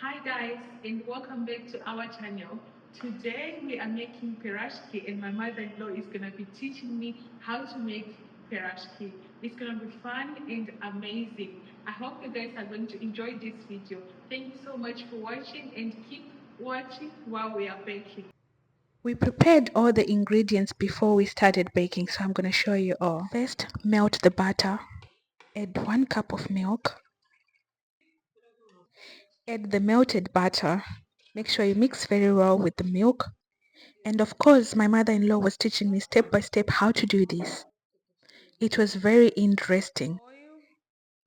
Hi guys, and welcome back to our channel. Today we are making Piroshki, and my mother-in-law is gonna be teaching me how to make Piroshki. It's gonna be fun and amazing. I hope you guys are going to enjoy this video. Thank you so much for watching, and keep watching while we are baking. We prepared all the ingredients before we started baking, so I'm gonna show you all. First, melt the butter. Add 1 cup of milk. Add the melted butter. Make sure you mix very well with the milk. And of course, my mother-in-law was teaching me step by step how to do this. It was very interesting.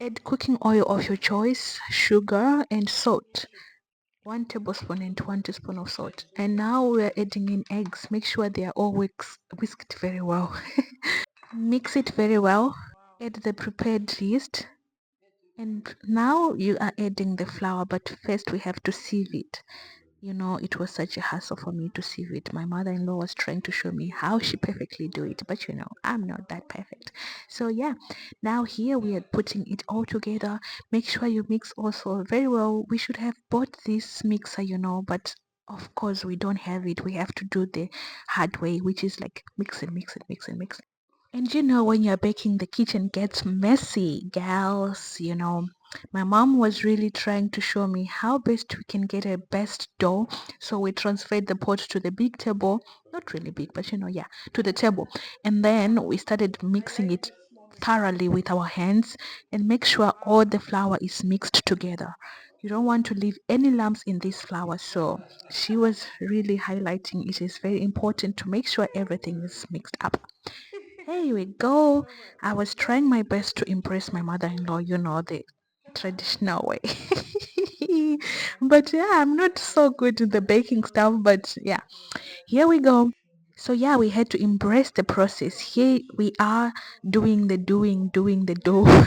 Add cooking oil of your choice, sugar, and salt. 1 tablespoon and 1 teaspoon of salt. And now we're adding in eggs. Make sure they are all whisked very well. Mix it very well. Add the prepared yeast. And now you are adding the flour, but first we have to sieve it. It was such a hassle for me to sieve it. My mother-in-law was trying to show me how she perfectly do it, but I'm not that perfect. So yeah, now here we are putting it all together. Make sure you mix also very well. We should have bought this mixer, but of course we don't have it. We have to do the hard way, which is like mix and mix and mix and mix. And when you're baking, the kitchen gets messy, gals. My mom was really trying to show me how best we can get a best dough. So we transferred the pot to the big table, not really big, but yeah, to the table. And then we started mixing it thoroughly with our hands and make sure all the flour is mixed together. You don't want to leave any lumps in this flour. So she was really highlighting it is very important to make sure everything is mixed up. Here we go. I was trying my best to impress my mother-in-law, the traditional way. But yeah, I'm not so good with the baking stuff, but yeah, here we go. So yeah, we had to embrace the process. Here we are doing the dough.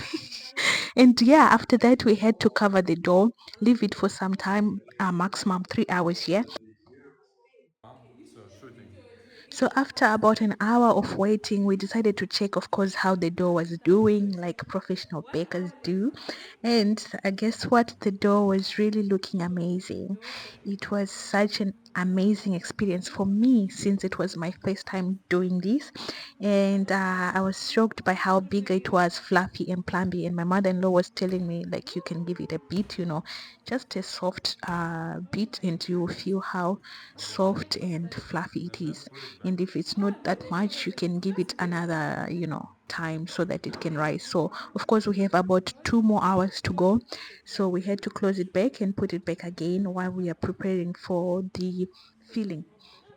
And yeah, after that we had to cover the dough, leave it for some time, maximum 3 hours, yeah. So after about an hour of waiting, we decided to check, of course, how the dough was doing, like professional bakers do. And guess what? The dough was really looking amazing. It was such an amazing experience for me since it was my first time doing this. And I was shocked by how big it was, fluffy and plumpy. And my mother-in-law was telling me, like, you can give it a bit, just a soft bit, and you will feel how soft and fluffy it is. And if it's not that much, you can give it another time so that it can rise. So of course we have about 2 more hours to go, so we had to close it back and put it back again while we are preparing for the filling.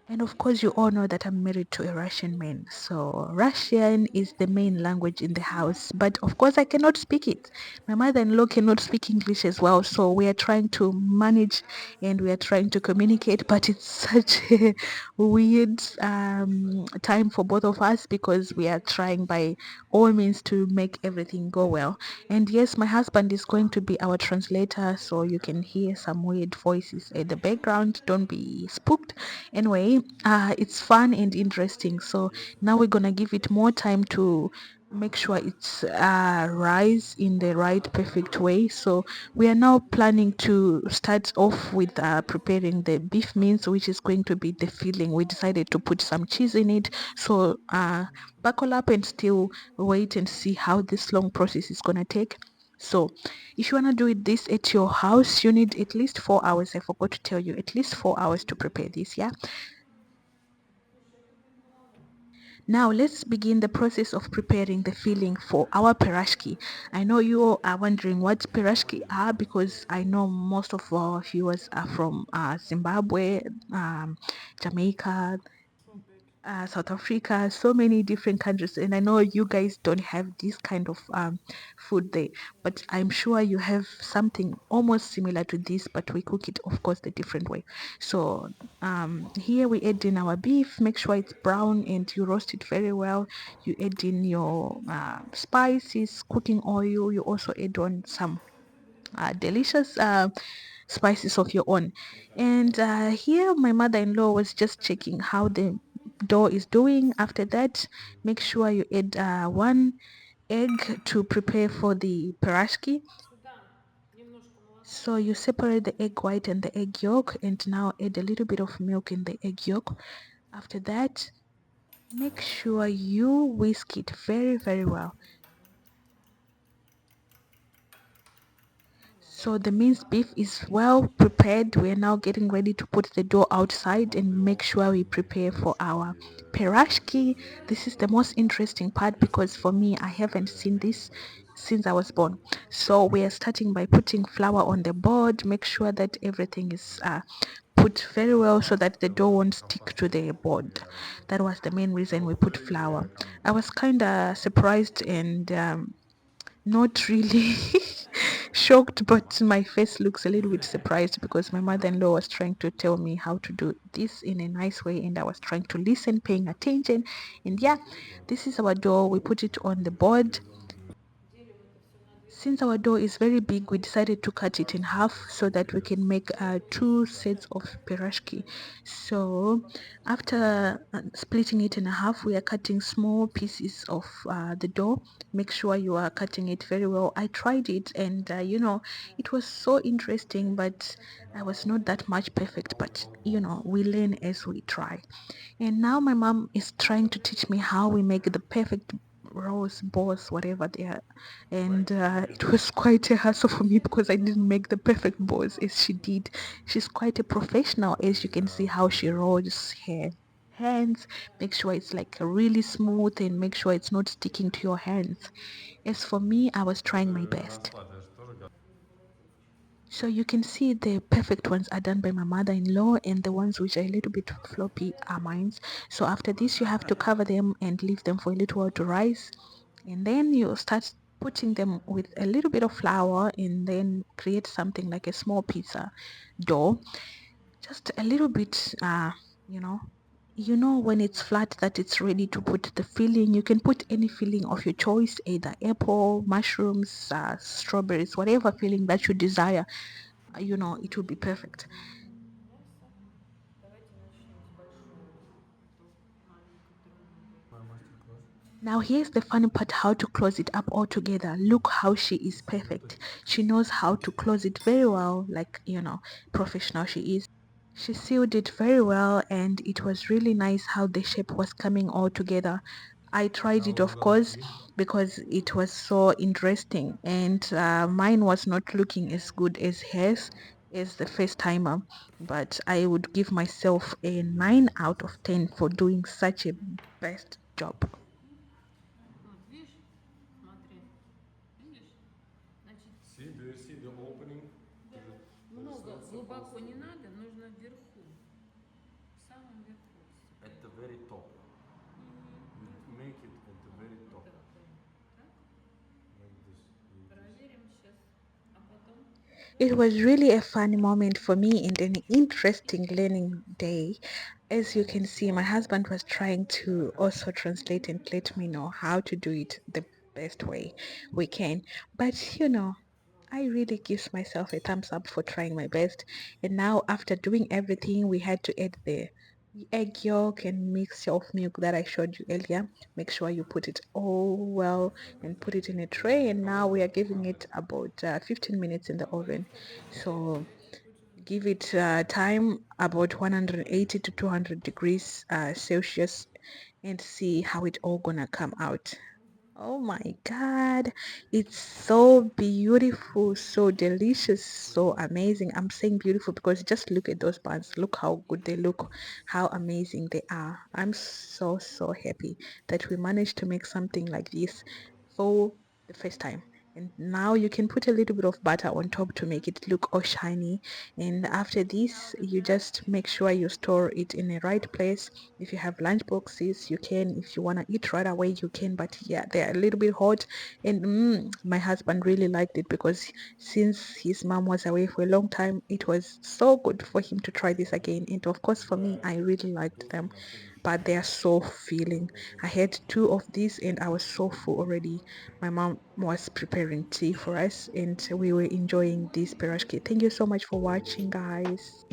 And of course, you all know that I'm married to a Russian man. So Russian is the main language in the house. But of course, I cannot speak it. My mother-in-law cannot speak English as well. So we are trying to manage and we are trying to communicate. But it's such a weird time for both of us because we are trying by all means to make everything go well. And yes, my husband is going to be our translator. So you can hear some weird voices at the background. Don't be spooked. Anyway, it's fun and interesting. So now we're gonna give it more time to make sure it's rise in the right perfect way. So we are now planning to start off with preparing the beef mince, which is going to be the filling. We decided to put some cheese in it. So buckle up and still wait and see how this long process is gonna take. So if you want to do it this at your house, you need at least 4 hours. I forgot to tell you, at least 4 hours to prepare this. Yeah. Now let's begin the process of preparing the filling for our Piroshki. I know you all are wondering what Piroshki are because I know most of our viewers are from Zimbabwe, Jamaica, South Africa, so many different countries, and I know you guys don't have this kind of food there, but I'm sure you have something almost similar to this, but we cook it, of course, the different way. So here we add in our beef, make sure it's brown, and you roast it very well. You add in your spices, cooking oil. You also add on some delicious spices of your own. And here my mother-in-law was just checking how the dough is doing. After that, make sure you add 1 egg to prepare for the Piroshki. So you separate the egg white and the egg yolk and now add a little bit of milk in the egg yolk. After that, make sure you whisk it very, very well. So the minced beef is well prepared. We are now getting ready to put the dough outside and make sure we prepare for our Piroshki. This is the most interesting part because for me, I haven't seen this since I was born. So we are starting by putting flour on the board. Make sure that everything is put very well so that the dough won't stick to the board. That was the main reason we put flour. I was kind of surprised and not really shocked, but my face looks a little bit surprised because my mother-in-law was trying to tell me how to do this in a nice way, and I was trying to listen, paying attention. And yeah, this is our dough. We put it on the board. Since our dough is very big, we decided to cut it in half so that we can make two sets of piroshki. So after splitting it in half, we are cutting small pieces of the dough. Make sure you are cutting it very well. I tried it and it was so interesting, but I was not that much perfect. But we learn as we try. And now my mom is trying to teach me how we make the perfect rolls, balls, whatever they are. And it was quite a hassle for me because I didn't make the perfect balls as she did. She's quite a professional, as you can see how she rolls her hands. Make sure it's like really smooth and make sure it's not sticking to your hands. As for me, I was trying my best. So you can see the perfect ones are done by my mother-in-law and the ones which are a little bit floppy are mine. So after this, you have to cover them and leave them for a little while to rise. And then you start putting them with a little bit of flour and then create something like a small pizza dough. Just a little bit, you know, when it's flat that it's ready to put the filling. You can put any filling of your choice, either apple, mushrooms, strawberries, whatever filling that you desire. It will be perfect. Now here's the funny part, how to close it up all together. Look how she is perfect. She knows how to close it very well, like professional she is. She sealed it very well and it was really nice how the shape was coming all together. I tried it, of course, because it was so interesting and mine was not looking as good as hers as the first timer, but I would give myself a 9 out of 10 for doing such a best job. See, do you see the opening? At the very top. You make it at the very top. Like this. It was really a funny moment for me and an interesting learning day. As you can see, my husband was trying to also translate and let me know how to do it the best way we can. But I really gives myself a thumbs up for trying my best. And now after doing everything, we had to add the egg yolk and mixture of milk that I showed you earlier. Make sure you put it all well and put it in a tray. And now we are giving it about 15 minutes in the oven. So give it time about 180 to 200 degrees Celsius and see how it all gonna come out. Oh my God, it's so beautiful, so delicious, so amazing. I'm saying beautiful because just look at those buns. Look how good they look, how amazing they are. I'm so, so happy that we managed to make something like this for the first time. And now you can put a little bit of butter on top to make it look all shiny. And after this, you just make sure you store it in the right place. If you have lunch boxes, you can. If you want to eat right away, you can. But yeah, they're a little bit hot. And my husband really liked it because since his mom was away for a long time, it was so good for him to try this again. And of course, for me, I really liked them, but they are so filling. I had two of these and I was so full already. My mom was preparing tea for us and we were enjoying this piroshki. Thank you so much for watching, guys.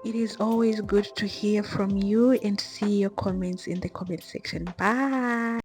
It is always good to hear from you and see your comments in the comment section. Bye.